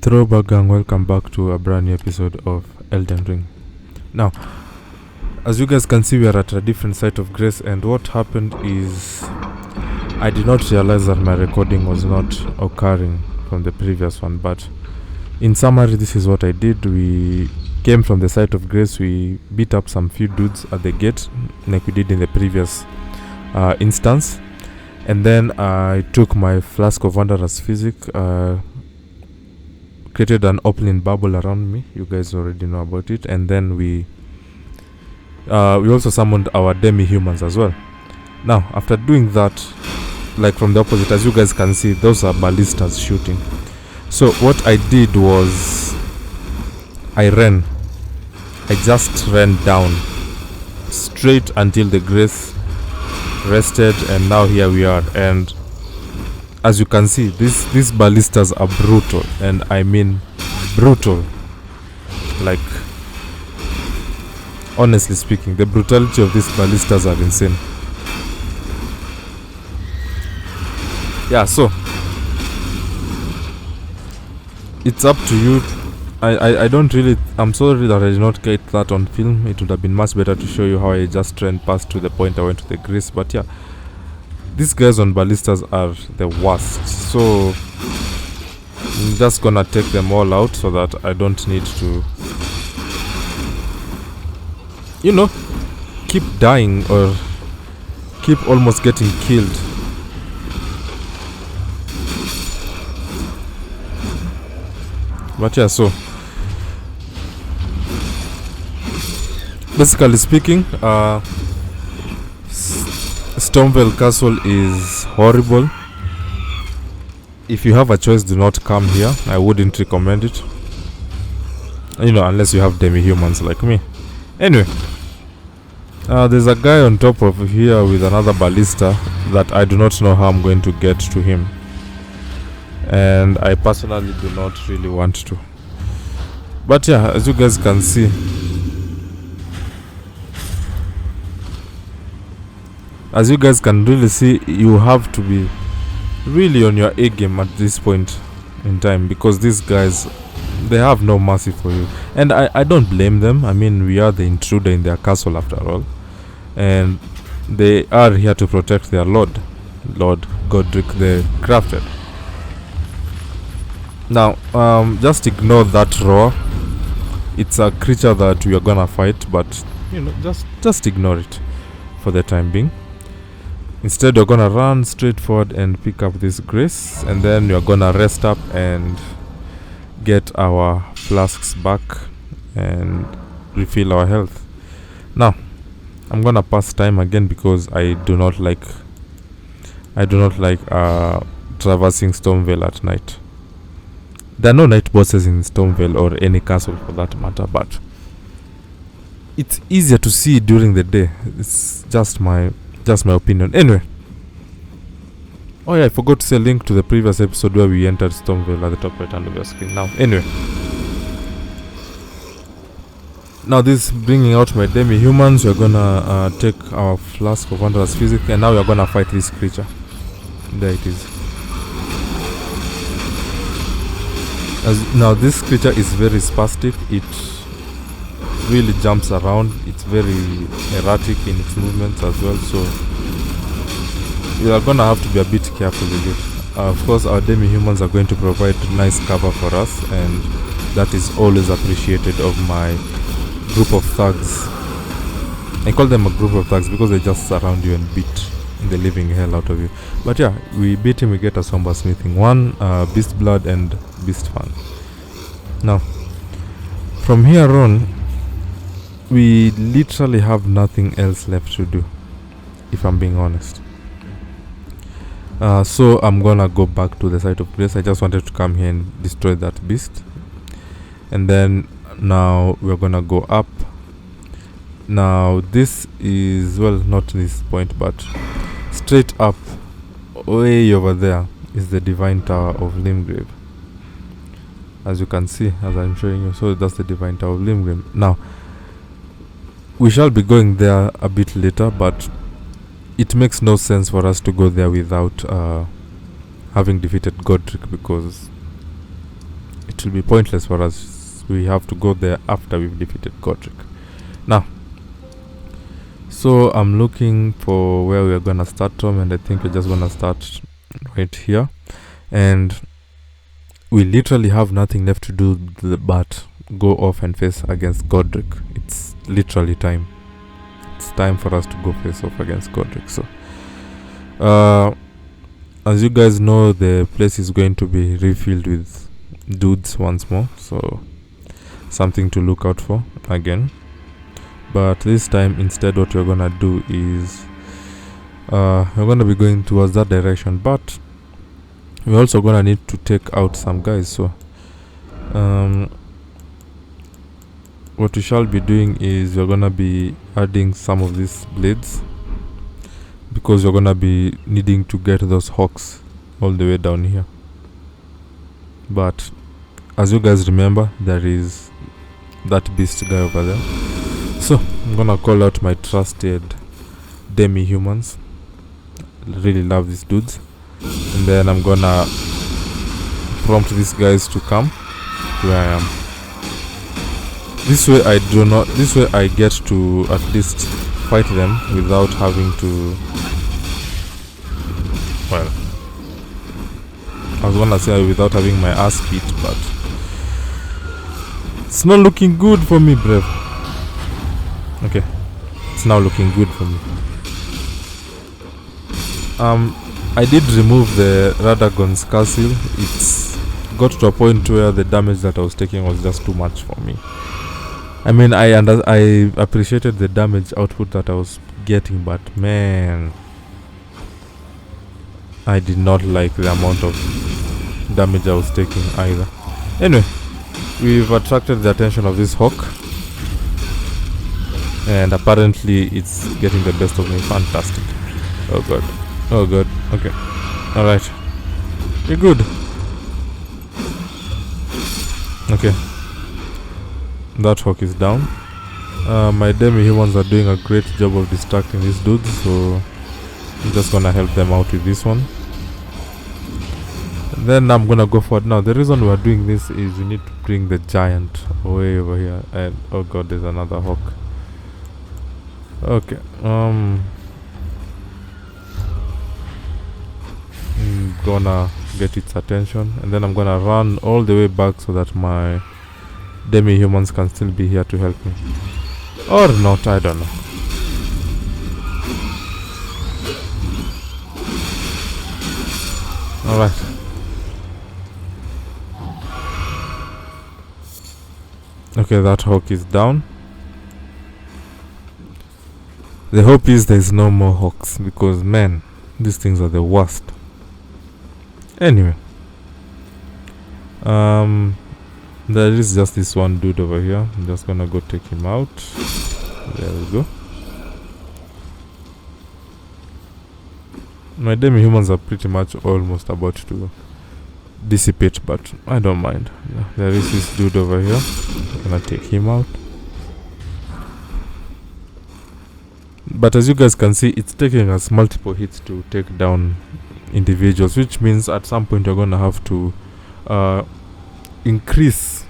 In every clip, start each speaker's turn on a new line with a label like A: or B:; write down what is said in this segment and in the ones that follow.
A: Throwback gang, welcome back to a brand new episode of Elden Ring. Now, as you guys can see, we are at a different site of grace, and what happened is I did not realize that my recording was not occurring from the previous one, but in summary, this is what I did. We came from the site of grace, we beat up some few dudes at the gate like we did in the previous instance, and then I took my flask of Wanderer's Physic, created an opening bubble around me. You guys already know about it. And then we also summoned our demi-humans as well. Now, after doing that, like from the opposite, as you guys can see, those are ballistas shooting. So what I did was I just ran down straight until the grace rested, and now here we are. And as you can see, these ballistas are brutal, and I mean brutal. Like, honestly speaking, the brutality of these ballistas are insane. Yeah, so it's up to you. I'm sorry that I did not get that on film. It would have been much better to show you how I just ran past to the point I went to the grace. But yeah, these guys on ballistas are the worst, so I'm just gonna take them all out so that I don't need to, keep dying or keep almost getting killed. But yeah, so basically speaking, Stormveil Castle is horrible. If you have a choice, do not come here. I wouldn't recommend it. Unless you have demi-humans like me. Anyway, there's a guy on top of here with another ballista that I do not know how I'm going to get to him. And I personally do not really want to. But yeah, as you guys can see, you have to be really on your A game at this point in time, because these guys, they have no mercy for you. And I don't blame them. I mean, we are the intruder in their castle after all, and they are here to protect their Lord Godrick the Grafted. Now, just ignore that roar. It's a creature that we are gonna fight, but just ignore it for the time being. Instead, you're gonna run straight forward and pick up this grace, and then you're gonna rest up and get our flasks back and refill our health. Now, I'm gonna pass time again because I do not like traversing Stormveil at night. There are no night bosses in Stormveil or any castle for that matter, but it's easier to see during the day. It's just my opinion. Anyway, oh yeah, I forgot to say a link to the previous episode where we entered Stormveil at the top right hand of your screen. Now, anyway, now this bringing out my demi-humans. We're gonna take our flask of Wanderer's Physic, and now we're gonna fight this creature. There it is. Now this creature is very spastic. It really jumps around. It's very erratic in its movements as well, so we are gonna have to be a bit careful with it. Of course, our demi-humans are going to provide nice cover for us, and that is always appreciated of my group of thugs. I call them a group of thugs because they just surround you and beat the living hell out of you. But yeah, we beat him. We get a somber smithing 1, beast blood and beast fan. Now, from here on, we literally have nothing else left to do, if I'm being honest. So I'm gonna go back to the site of grace. I just wanted to come here and destroy that beast, and then now we're gonna go up. Now this is, well, not this point, but straight up way over there is the Divine Tower of Limgrave, as you can see, as I'm showing you. So that's the Divine Tower of Limgrave. Now we shall be going there a bit later, but it makes no sense for us to go there without having defeated Godrick, because it will be pointless for us. We have to go there after we've defeated Godrick. Now, so I'm looking for where we're gonna start from, and I think we're just gonna start right here. And we literally have nothing left to do but go off and face against Godrick. It's literally time. It's time for us to go face off against Godrick. So as you guys know, the place is going to be refilled with dudes once more, so something to look out for again. But this time instead, what we're gonna do is we're gonna be going towards that direction, but we're also gonna need to take out some guys. So what we shall be doing is we're gonna be adding some of these blades, because we're gonna be needing to get those hawks all the way down here. But as you guys remember, there is that beast guy over there. So I'm gonna call out my trusted demi-humans. Really love these dudes. And then I'm gonna prompt these guys to come to where I am. This way I get to at least fight them without having to, well, I was gonna say without having my ass beat, but it's not looking good for me, bruv. Okay, it's now looking good for me. I did remove the Radagon's castle. It's got to a point where the damage that I was taking was just too much for me. I mean, I appreciated the damage output that I was getting, but man, I did not like the amount of damage I was taking either. Anyway, we've attracted the attention of this hawk, and apparently it's getting the best of me. Fantastic. Oh god. Oh god. Okay. Alright. You're good. Okay. That hawk is down. My demi-humans are doing a great job of distracting these dudes, so I'm just gonna help them out with this one. Then I'm gonna go forward. Now the reason we're doing this is we need to bring the giant way over here. And oh god, there's another hawk. Okay. I'm gonna get its attention, and then I'm gonna run all the way back so that my demi-humans can still be here to help me. Or not, I don't know. Alright. Okay, that hawk is down. The hope is there's no more hawks, because man, these things are the worst. Anyway, there is just this one dude over here. I'm just gonna go take him out. There we go. My demi-humans are pretty much almost about to dissipate, but I don't mind. Yeah, there is this dude over here. I'm gonna take him out. But as you guys can see, it's taking us multiple hits to take down individuals, which means at some point you're gonna have to increase.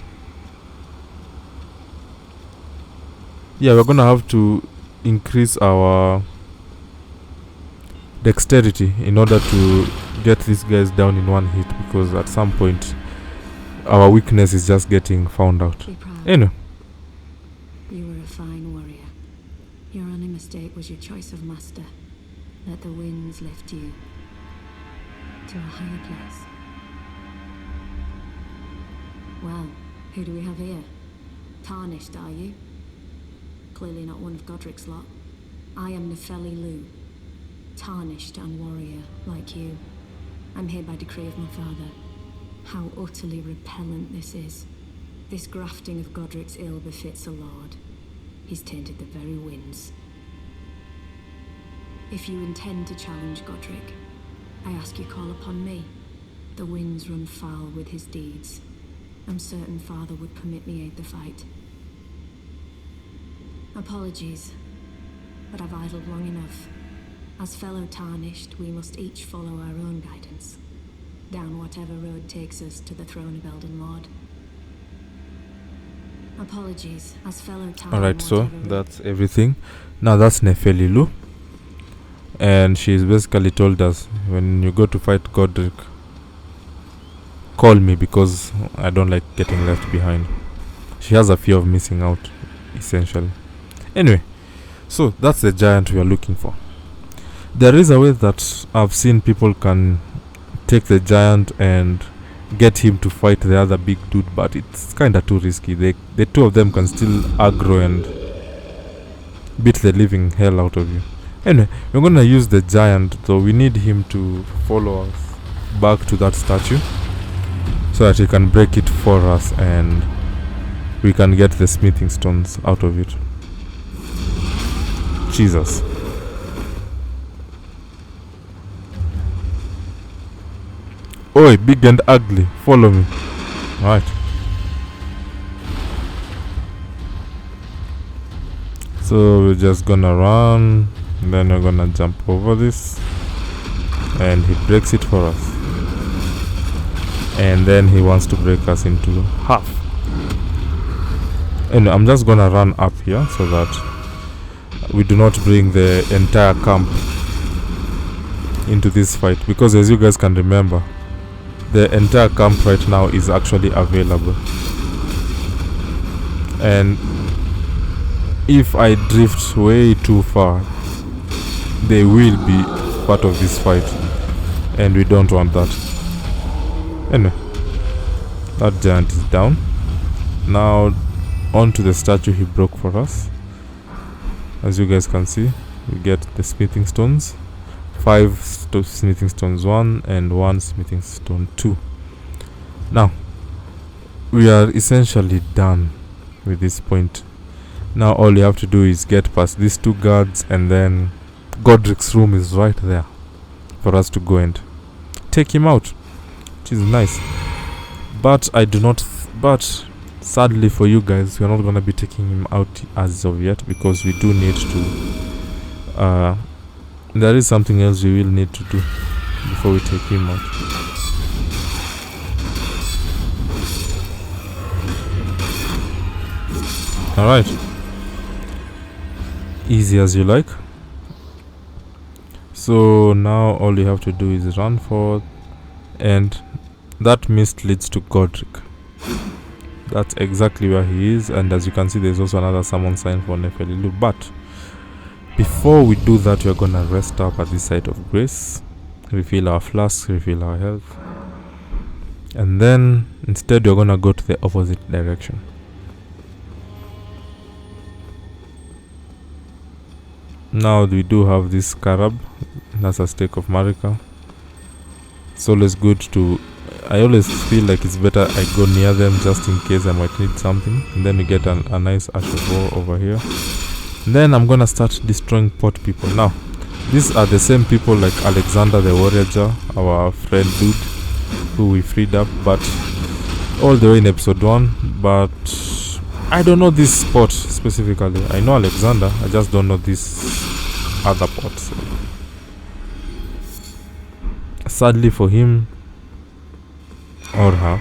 A: Yeah, we're gonna have to increase our dexterity in order to get these guys down in one hit, because at some point our weakness is just getting found out. Anyway.
B: You were a fine warrior. Your only mistake was your choice of master. Let the winds lift you to a higher place. Well, who do we have here? Tarnished, are you? Clearly not one of Godrick's lot. I am Nefeli Lu, tarnished and warrior like you. I'm here by decree of my father. How utterly repellent this is. This grafting of Godrick's ill befits a lord. He's tainted the very winds. If you intend to challenge Godrick, I ask you call upon me. The winds run foul with his deeds. I'm certain father would permit me aid the fight. Apologies, but I've idled long enough. As fellow tarnished, we must each follow our own guidance, down whatever road takes us to the throne of Elden Lord. Apologies, as fellow Tarn
A: Alright, so
B: whatever.
A: that's everything. Now that's Nefelilu. And she's basically told us, when you go to fight Godrick, call me because I don't like getting left behind. She has a fear of missing out, essentially. Anyway, so that's the giant we are looking for. There is a way that I've seen people can take the giant and get him to fight the other big dude, but it's kinda too risky. The two of them can still aggro and beat the living hell out of you. Anyway, we're gonna use the giant, though we need him to follow us back to that statue so that he can break it for us and we can get the smithing stones out of it. Jesus. Oi, big and ugly, follow me. Alright. So we're just gonna run, then we're gonna jump over this, and he breaks it for us. And then he wants to break us into half. And I'm just gonna run up here so that we do not bring the entire camp into this fight, because as you guys can remember, the entire camp right now is actually available. And if I drift way too far, they will be part of this fight, and we don't want that. Anyway, that giant is down. Now onto the statue he broke for us. As you guys can see, we get the smithing stones. 5 smithing stones 1 and 1 smithing stone 2. Now we are essentially done with this point. Now all you have to do is get past these 2 guards, and then Godrick's room is right there for us to go and take him out, which is nice. But I do not but sadly for you guys, we're not gonna be taking him out as of yet, because we do need to there is something else we will need to do before we take him out. Alright. Easy as you like. So now all you have to do is run forward, and that mist leads to Godrick. That's exactly where he is, and as you can see, there's also another summon sign for Nefelilu. But before we do that, we're gonna rest up at this site of grace, refill our flasks, refill our health, and then instead we're gonna go to the opposite direction. Now we do have this scarab, that's a stake of Marika. It's always good to, I always feel like it's better I go near them just in case I might need something. And then we get a nice ash of war over here. And then I'm gonna start destroying pot people. Now these are the same people like Alexander the warrior, our friend dude who we freed up, but all the way in episode 1. But I don't know this spot specifically. I know Alexander, I just don't know this other pot. Sadly for him, or her,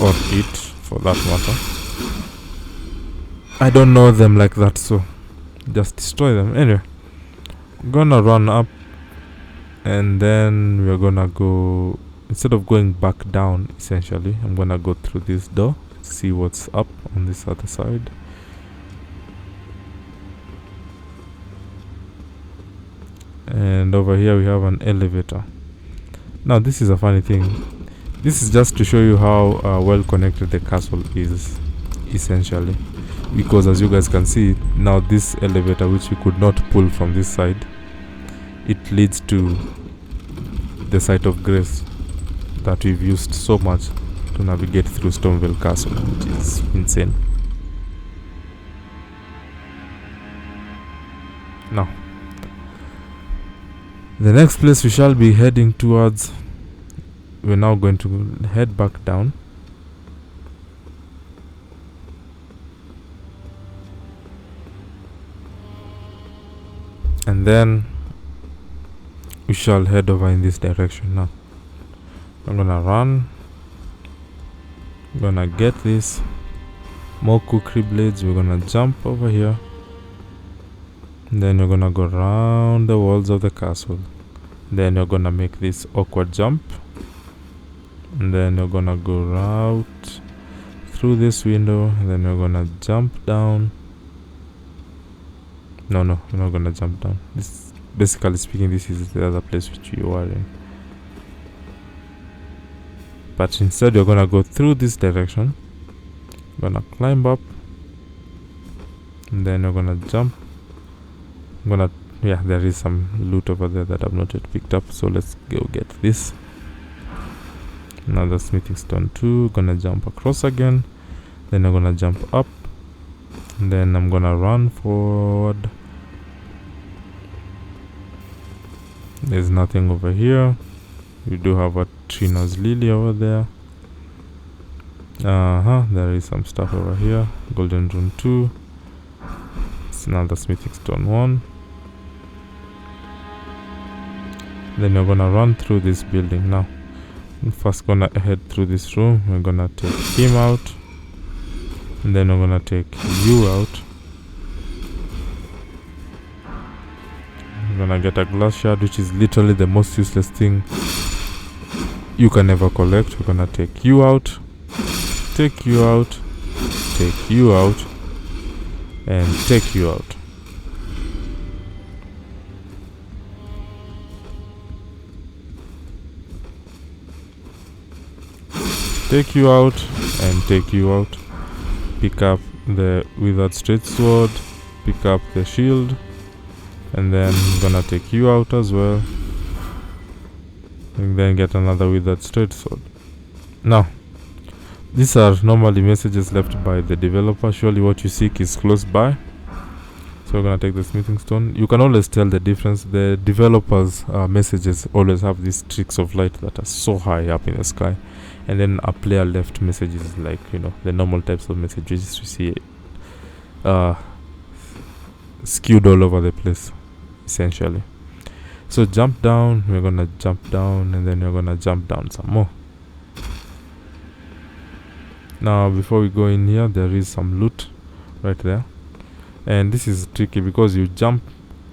A: or it for that matter, I don't know them like that, so just destroy them. Anyway, I'm gonna run up, and then we're gonna go, instead of going back down, essentially I'm gonna go through this door, see what's up on this other side. And over here we have an elevator. Now this is a funny thing. This is just to show you how well connected the castle is, essentially, because as you guys can see now, this elevator, which we could not pull from this side, it leads to the site of grace that we've used so much to navigate through Stormveil Castle, which is insane. Now the next place we shall be heading towards, we're now going to head back down, and then we shall head over in this direction. Now I'm gonna run, I'm gonna get this, More kukri blades. We're gonna jump over here. Then you're gonna go around the walls of the castle. Then you're gonna make this awkward jump. And then you're gonna go out through this window. And then you're gonna jump down. No, you're not gonna jump down. This, basically speaking, this is the other place which you are in. But instead you're gonna go through this direction. You're gonna climb up. And then you're gonna jump. Yeah, there is some loot over there that I've not yet picked up, so let's go get this. Another smithing stone 2. Gonna jump across again. Then I'm gonna jump up. And then I'm gonna run forward. There's nothing over here. We do have a Trina's lily over there. There is some stuff over here. Golden rune 2. It's another smithing stone 1. Then you're gonna run through this building. Now I'm first gonna head through this room. We're gonna take him out, and then we're gonna take you out. We're gonna get a glass shard, which is literally the most useless thing you can ever collect. We're gonna take you out, take you out, take you out, and take you out. Take you out and take you out. Pick up the withered straight sword, pick up the shield, and then I'm gonna take you out as well, and then get another withered straight sword. Now these are normally messages left by the developer. Surely what you seek is close by. So we're gonna take the smithing stone. You can always tell the difference. The developers messages always have these streaks of light that are so high up in the sky, and then a player left messages like, you know, the normal types of messages you see skewed all over the place essentially. So jump down. We're gonna jump down, and then you're gonna jump down some more. Now before we go in here, there is some loot right there, and this is tricky because you jump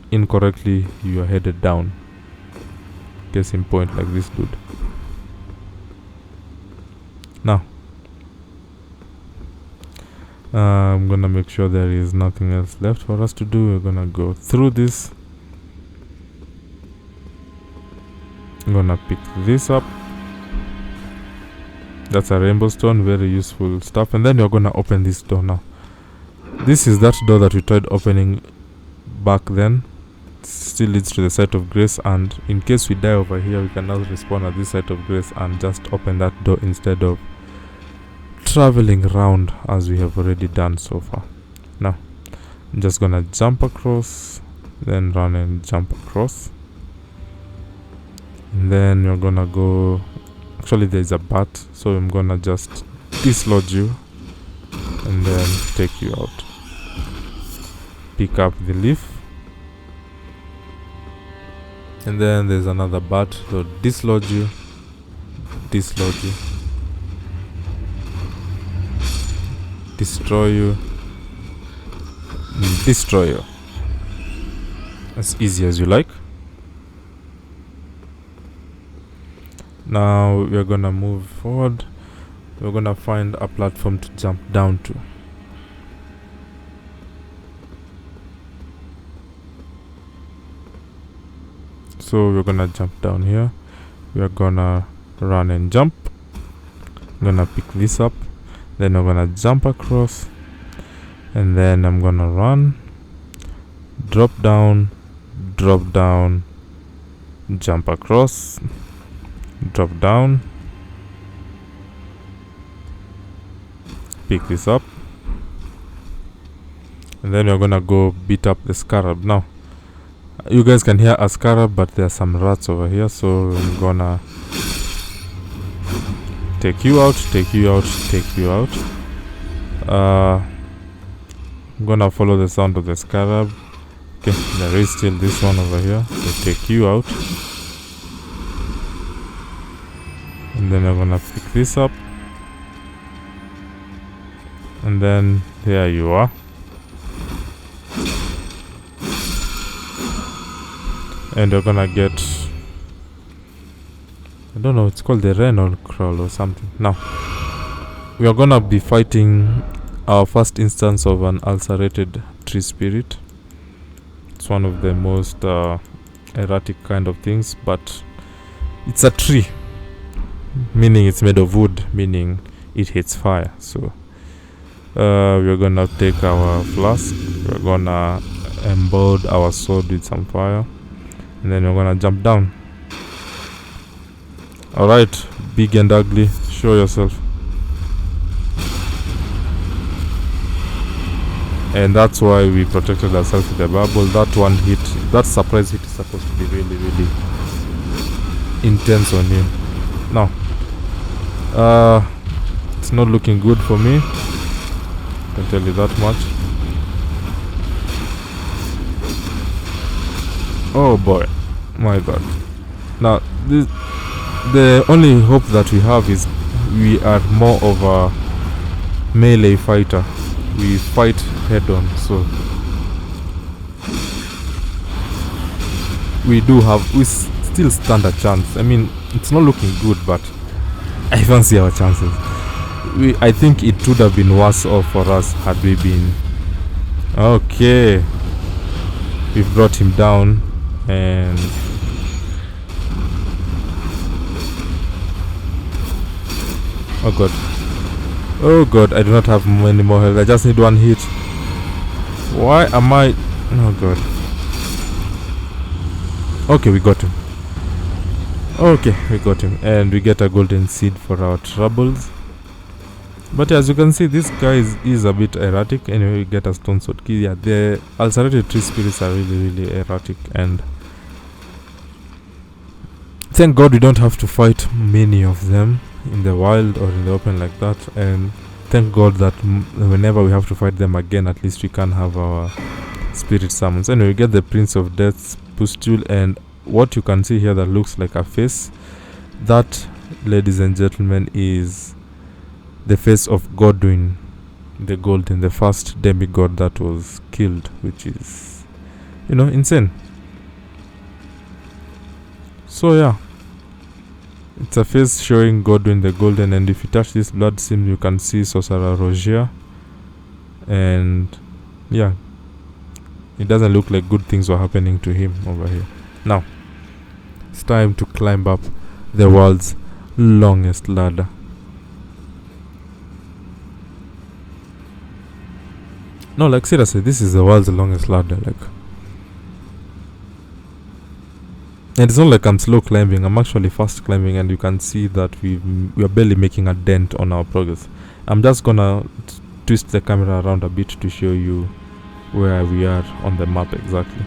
A: incorrectly, you are headed down. Case in point, like this dude. Now I'm gonna make sure there is nothing else left for us to do. We're gonna go through this. I'm gonna pick this up. That's a rainbow stone, very useful stuff. And then you're gonna open this door. Now this is that door that we tried opening back then. Still leads to the site of grace, and in case we die over here, we can now respawn at this site of grace and just open that door instead of traveling around as we have already done so far. Now I'm just gonna jump across, then run and jump across, and then you're gonna go. Actually there's a bat, so I'm gonna just dislodge you and then take you out. Pick up the leaf, and then there's another bat, so dislodge you, destroy you, destroy you. As easy as you like. Now we're gonna move forward. We're gonna find a platform to jump down to. So we're gonna jump down here. We're gonna run and jump. I'm gonna pick this up, then we're gonna jump across, and then I'm gonna run, drop down, jump across, drop down, pick this up, and then we're gonna go beat up the scarab. Now you guys can hear a scarab, but there are some rats over here, so I'm gonna take you out. I'm gonna follow the sound of the scarab. Okay, there is still this one over here, so take you out, and then I'm gonna pick this up, And then there you are. And you're gonna get, I don't know, it's called the renal crawl or something. Now we are gonna be fighting our first instance of an ulcerated tree spirit. It's one of the most erratic kind of things, but it's a tree, meaning it's made of wood, meaning it hates fire. So we're gonna take our flask, we're gonna embed our sword with some fire, and then we're gonna jump down. Alright, big and ugly, show yourself. And that's why we protected ourselves with the bubble. That one hit, that surprise hit is supposed to be really, really intense on you. Now, it's not looking good for me, I can tell you that much. Oh boy, my god. Now, the only hope that we have is we are more of a melee fighter. We fight head on, so we still stand a chance. I mean, it's not looking good, but I fancy our chances. I think it would have been worse off for us had we been. Okay, we've brought him down, and oh god. Oh god, I do not have many more health. I just need one hit. Why am I... Oh god. Okay, we got him. Okay, we got him. And we get a golden seed for our troubles. But as you can see, this guy is a bit erratic. Anyway, we get a stone sword key. Yeah, the ulcerated tree spirits are really, really erratic. And thank god we don't have to fight many of them in the wild or in the open like that, and thank god that whenever we have to fight them again, at least we can have our spirit summons. Anyway, we get the Prince of Death's pustule, and what you can see here that looks like a face, that, ladies and gentlemen, is the face of Godwyn the Golden, the first demi-god that was killed, which is, you know, insane. So yeah, it's a face showing Godwyn the Golden, and if you touch this blood sim, you can see Sorcerer Rogier, and yeah, it doesn't look like good things were happening to him over here. Now, it's time to climb up the world's longest ladder. No, like seriously, this is the world's longest ladder, like. And it's not like I'm slow climbing, I'm actually fast climbing, and you can see that we are barely making a dent on our progress. I'm just gonna twist the camera around a bit to show you where we are on the map exactly,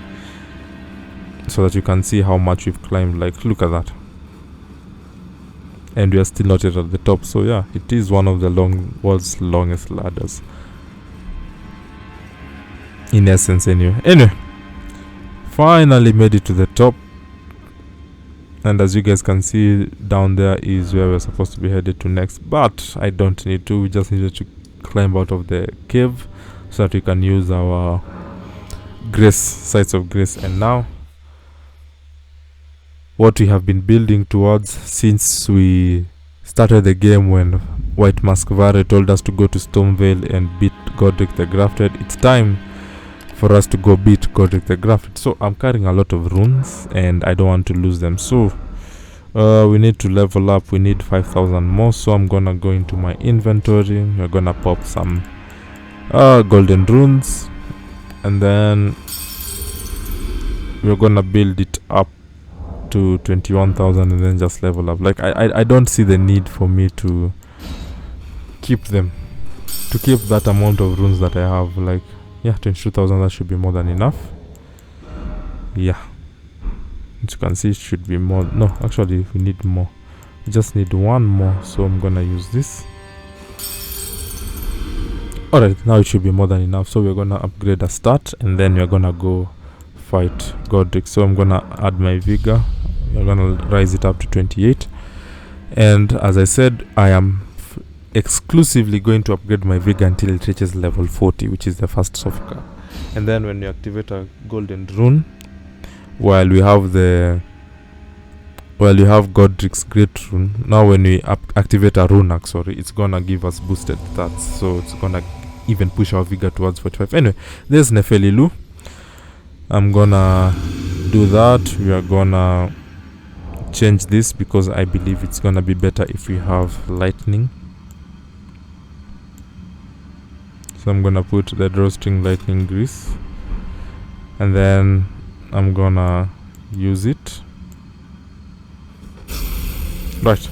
A: so that you can see how much we've climbed. Like, look at that. And we are still not yet at the top, so yeah, it is one of the world's longest ladders. In essence, anyway. Finally made it to the top. And as you guys can see, down there is where we're supposed to be headed to next. But I don't need to. We just needed to climb out of the cave so that we can use our grace, sites of grace. And now, what we have been building towards since we started the game, when White Mask Vare told us to go to Stormveil and beat Godrick the Grafted, it's time for us to go beat Godrick the Grafted. So I'm carrying a lot of runes and I don't want to lose them, so we need to level up. We need 5,000 more, so I'm gonna go into my inventory. We're gonna pop some golden runes, and then we're gonna build it up to 21,000 and then just level up. Like, I don't see the need for me to keep them, to keep that amount of runes that I have. Like, yeah, 22,000, that should be more than enough. Yeah, as you can see, it should be more. No, actually we need more. We just need one more, so I'm gonna use this. Alright, now it should be more than enough, so we're gonna upgrade a stat, and then we're gonna go fight Godrick. So I'm gonna add my vigor. We're gonna rise it up to 28, and as I said, I am exclusively going to upgrade my vigor until it reaches level 40, which is the first soft cap. And then when you activate a golden rune, while you have Godrick's great rune, now when we activate a rune, it's gonna give us boosted stats, so it's gonna even push our vigor towards 45. Anyway, there's Nepheli Lu. I'm gonna do that. We are gonna change this because I believe it's gonna be better if we have lightning. So I'm gonna put the drawstring lightning grease, and then I'm gonna use it. Right,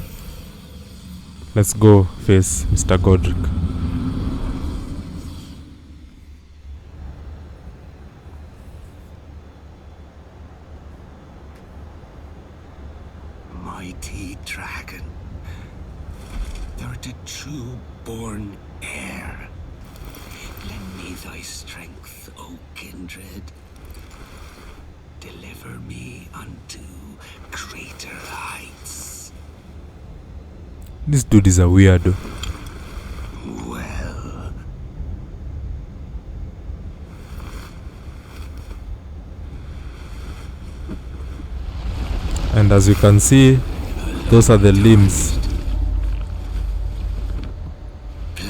A: let's go face Mr. Godrick.
C: Mighty dragon, thou art a true born heir. Lend me thy strength, O kindred. Deliver me unto greater heights.
A: This dude is a weirdo.
C: Well,
A: and as you can see, those are the limbs.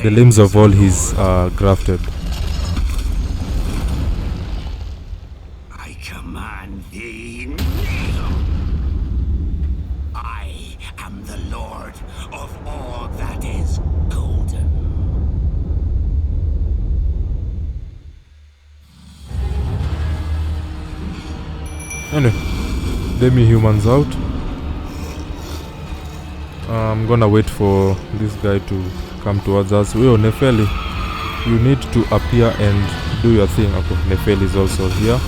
A: The limbs of all his grafted.
C: I command thee, kneel. I am the Lord of all that is golden.
A: Anyway, demi-humans out. I'm gonna wait for this guy to come towards us. Wait, Nepheli, you need to appear and do your thing. Okay, Nepheli is also here.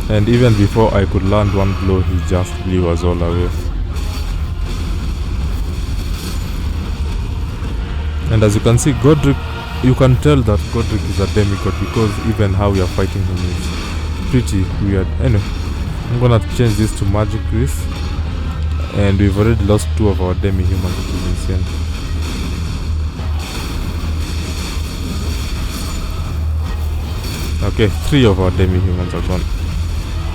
A: And even before I could land one blow, he just blew us all away. And as you can see, Godrick, you can tell that Godrick is a demigod because even how we are fighting him is pretty weird. Anyway, I'm gonna change this to magic grease, and we've already lost 2 of our demi-humans, which is insane. Okay, 3 of our demi-humans are gone,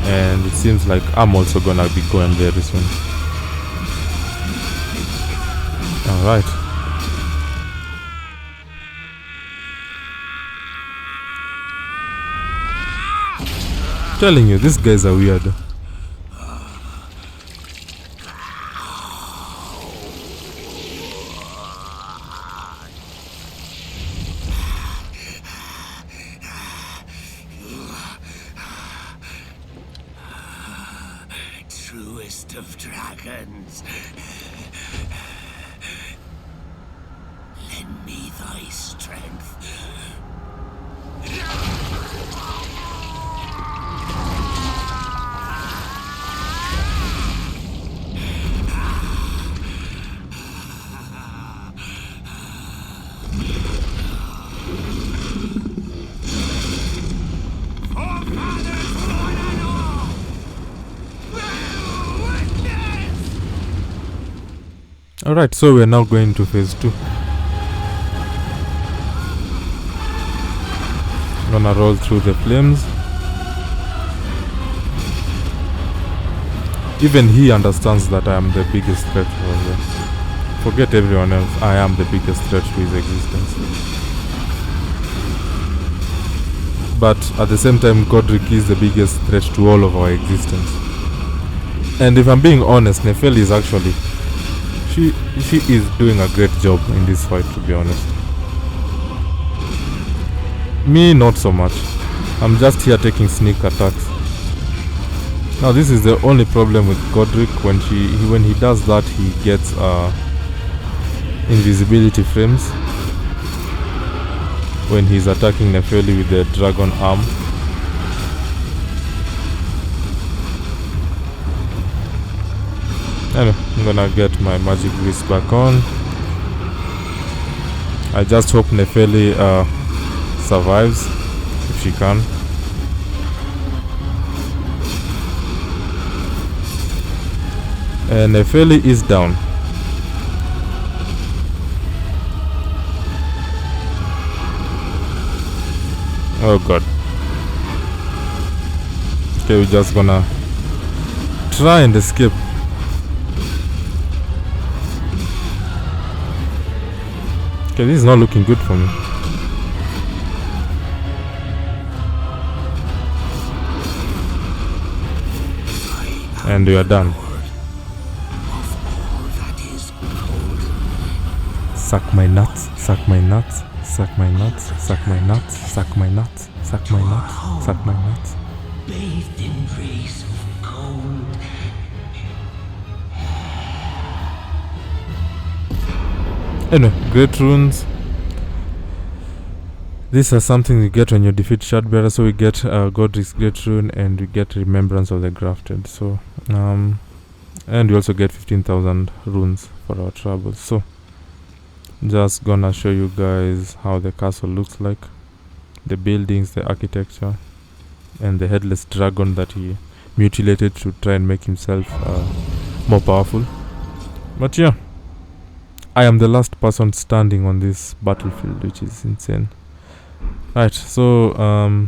A: and it seems like I'm also gonna be going very soon. Alright. Telling you, these guys are weird.
C: Truest of dragons, lend me thy strength.
A: Alright, so we're now going to phase 2. Gonna roll through the flames. Even he understands that I am the biggest threat for him. Forget everyone else, I am the biggest threat to his existence. But at the same time, Godrick is the biggest threat to all of our existence. And if I'm being honest, Nepheli is actually... She is doing a great job in this fight, to be honest. Me, not so much. I'm just here taking sneak attacks. Now this is the only problem with Godrick. When he does that, he gets invisibility frames when he's attacking Nepheli with the dragon arm. Anyway, I'm gonna get my magic grease back on. I just hope Nepheli survives, if she can. And Nefeli is down. Oh god. Okay, we're just gonna try and escape. Okay, this is not looking good for me. And we are done. Suck my nuts, suck my nuts, suck my nuts, suck my nuts, suck my nuts, suck my nuts, suck my nuts.
C: Bathed in rays of gold.
A: Anyway, great runes. These are something you get when you defeat Shardbearer. So we get Godrick's Great Rune and we get Remembrance of the Grafted. So and we also get 15,000 runes for our troubles. So just gonna show you guys how the castle looks like, the buildings, the architecture, and the headless dragon that he mutilated to try and make himself more powerful. But yeah, I am the last person standing on this battlefield, which is insane. Right, so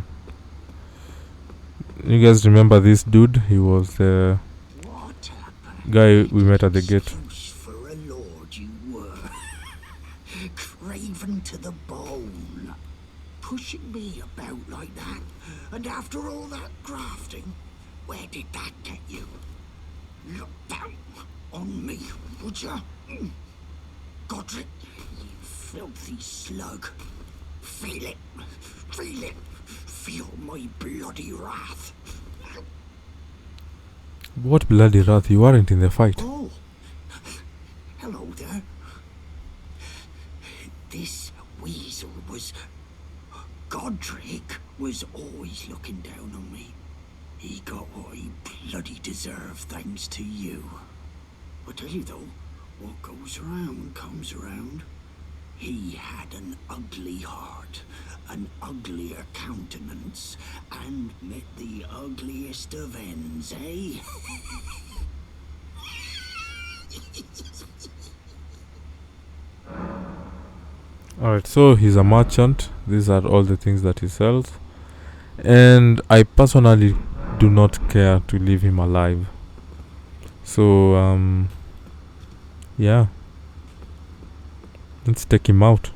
A: you guys remember this dude? He was the guy we met at the gate.
C: For a lord you were. Craven to the bone. Pushing me about like that. And after all that grafting, where did that get you? Look down on me, would ya? Godrick, you filthy slug. Feel it. Feel it. Feel my bloody wrath.
A: What bloody wrath? You weren't in the fight.
C: Oh. Hello there. This weasel was... Godrick was always looking down on me. He got what he bloody deserved thanks to you. I tell you though, what goes around comes around. He had an ugly heart, an uglier countenance, and met the ugliest of ends, eh?
A: Alright, so he's a merchant. These are all the things that he sells. And I personally do not care to leave him alive. So, yeah. Let's take him out.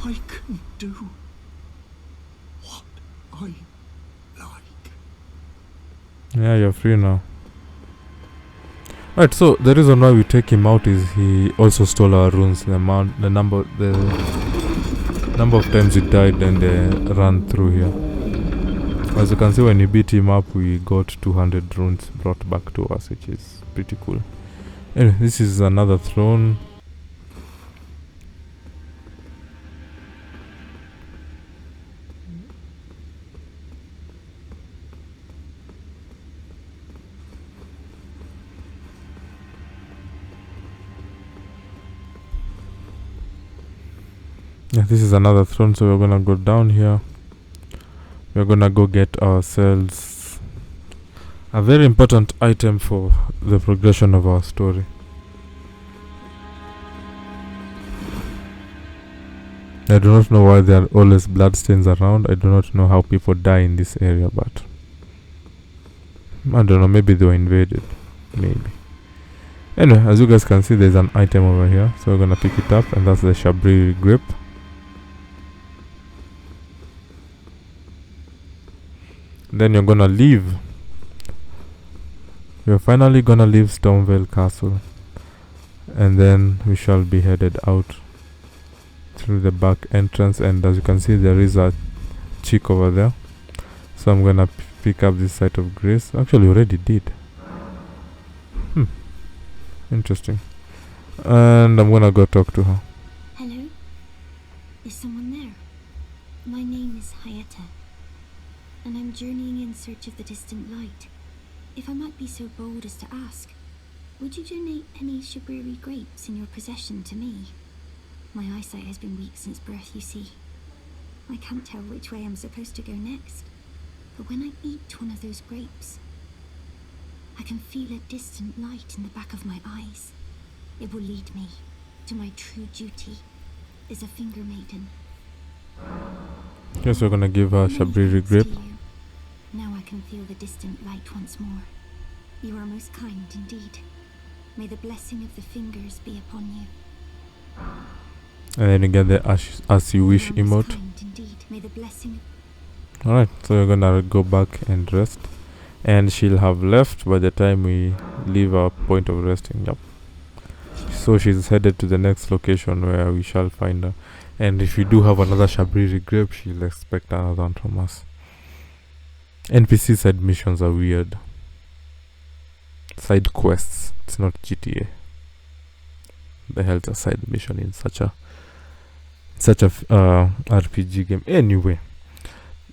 C: I can do what I like.
A: Yeah, you're free now. Right, so the reason why we take him out is he also stole our runes. The number of times he died and ran through here. As you can see, when we beat him up, we got 200 runes brought back to us, which is pretty cool. Anyway, this is another throne. Yeah, this is another throne, so we're gonna go down here. We're gonna go get ourselves a very important item for the progression of our story. I do not know why there are always bloodstains around. I do not know how people die in this area, but I don't know, maybe they were invaded. Maybe. Anyway, as you guys can see, there's an item over here, so we're gonna pick it up, and that's the Shabriri grip. Then you're gonna leave. We're finally gonna leave Stormveil Castle, and then we shall be headed out through the back entrance. And as you can see, there is a chick over there, so I'm gonna pick up this site of grace. Actually, already did. Interesting. And I'm gonna go talk to her.
D: Hello? Is someone there? My name is Hayata.
B: and I'm journeying in search of the distant light. If I might be so bold as to ask, would you donate any Shabriri grapes in your possession to me? My eyesight has been weak since birth, you see. I can't tell which way I'm supposed to go next. But when I eat one of those grapes, I can feel a distant light in the back of my eyes. It will lead me to my true duty as a finger maiden.
A: Yes, we're gonna give her Shabriri grape.
B: Now I can feel the distant light once more. You are most kind indeed. May the blessing of the fingers be upon you.
A: And then you get the as you wish emote.
B: May the blessing.
A: Alright, so we're gonna go back and rest. And she'll have left by the time we leave our point of resting. Yep. So she's headed to the next location where we shall find her. And if we do have another Shabriri grape, she'll expect another one from us. NPC side missions are weird. Side quests. It's not GTA. The hell's a side mission in such a RPG game? Anyway,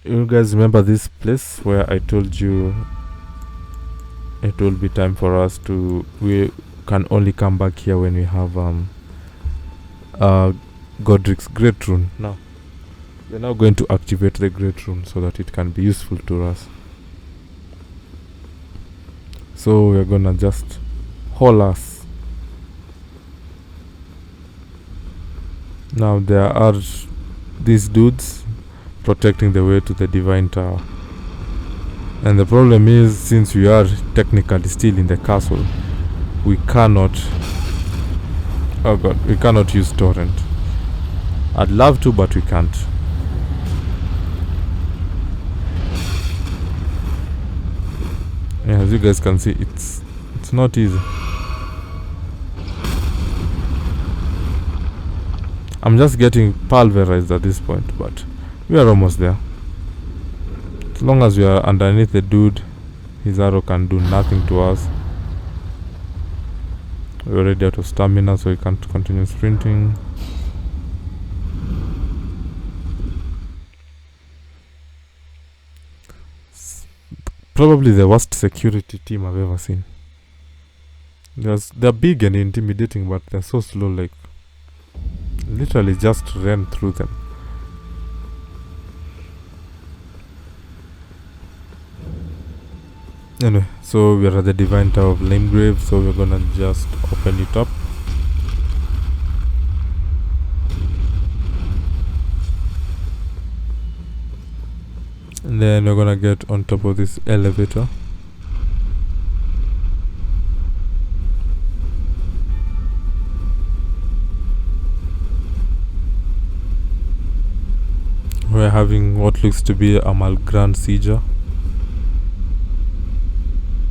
A: you guys remember this place where I told you it will be time for us to, we can only come back here when we have Godrick's Great Rune. Now we're now going to activate the Great Rune so that it can be useful to us. So we're gonna just haul us. Now there are these dudes protecting the way to the Divine Tower. And the problem is, since we are technically still in the castle, we cannot, oh god, we cannot use torrent. I'd love to, but we can't. Yeah, as you guys can see, it's not easy. I'm just getting pulverized at this point, but we are almost there. As long as we are underneath the dude, his arrow can do nothing to us. We're already out of stamina, so we can't continue sprinting. Probably the worst security team I've ever seen. They're big and intimidating, but they're so slow, like literally just ran through them. Anyway, so we're at the Divine Tower of Limegrave, so we're gonna just open it up. And then we're gonna get on top of this elevator. We're having what looks to be a Malgrand seizure.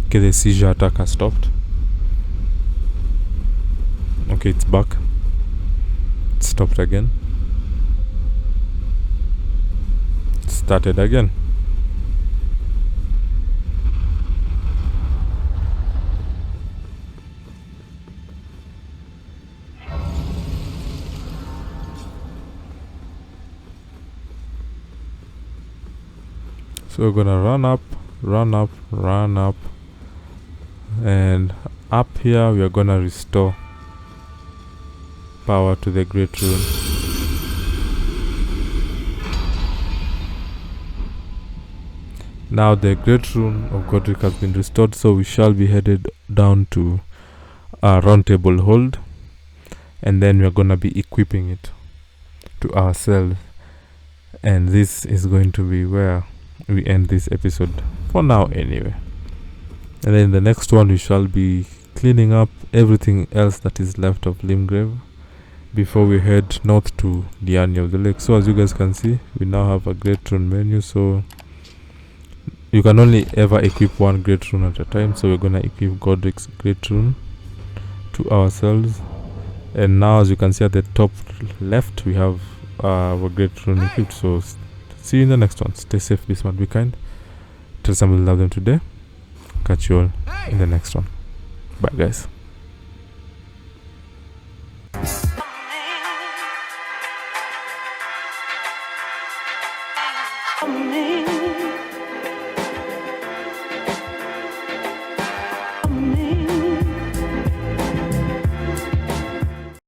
A: Okay, the seizure attack has stopped. Okay, it's back. It stopped again. It started again. So we're gonna run up, and up here we are gonna restore power to the Great Rune. Now the Great Rune of Godrick has been restored, so we shall be headed down to our Round Table Hold, and then we are gonna be equipping it to ourselves, and this is going to be where we end this episode for now anyway. And then the next one we shall be cleaning up everything else that is left of Limegrave before we head north to Liurnia of the Lake. So as you guys can see, we now have a Great Rune menu, so you can only ever equip one Great Rune at a time. So we're gonna equip Godrick's Great Rune to ourselves, and now as you can see at the top left we have our Great Rune equipped. So see you in the next one. Stay safe, be smart, be kind. Tell someone you love them today. Catch you all in the next one. Bye guys.
D: Me. me.